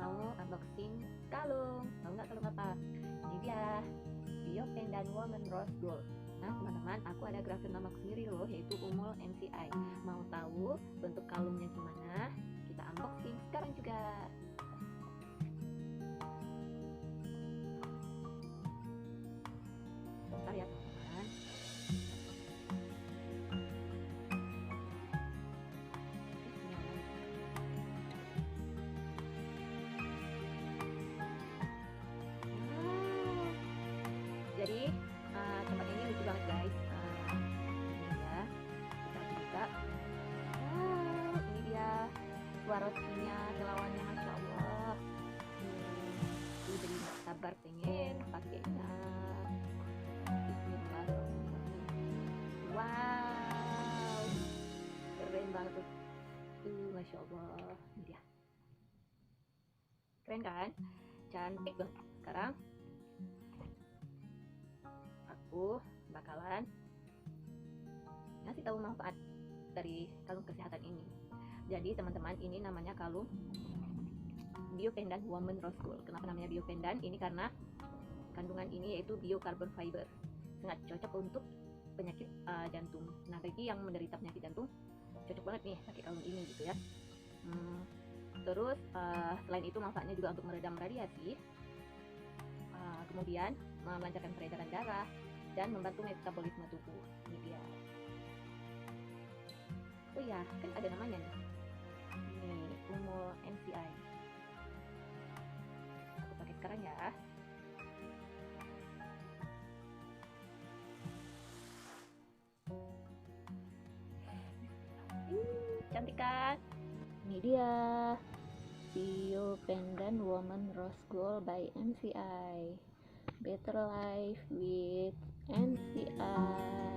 mau unboxing kalung. Tahu nggak kalung apa? Ini dia, Bio Pendant Woman Rose Gold. Nah teman-teman, aku ada grafir nama sendiri loh, yaitu Umul MCI. Mau tahu bentuk kalungnya gimana? Kita unboxing sekarang juga. Bentar ya teman-teman. Jadi tempat ini lucu banget guys. Ini ya, kita buka. Wow, ini dia Swarovskinya, kilauannya, masya Allah. Ini jadi nggak sabar pengen pakainya. Bismillahirrahmanirrahim. Wow, keren banget tuh. Masya Allah, ini dia. Keren kan? Cantik banget. Sekarang aku bakalan ngasih tahu manfaat dari kalung kesehatan ini. Jadi teman-teman, ini namanya kalung Bio Pendant Woman Rose Gold. Kenapa namanya Bio Pendant? Ini karena kandungan ini yaitu biocarbon fiber, sangat cocok untuk penyakit jantung. Nah bagi yang menderita penyakit jantung cocok banget nih pakai kalung ini gitu ya. Terus selain itu manfaatnya juga untuk meredam radiasi, kemudian melancarkan peredaran darah dan membantu metabolisme tubuh. Ini dia. Oh ya, kan ada namanya nih. Ini Umul MCI. Aku pakai sekarang ya. Cantik kan? Ini dia, Bio Pendant Woman Rose Gold by MCI. Better life with MCI.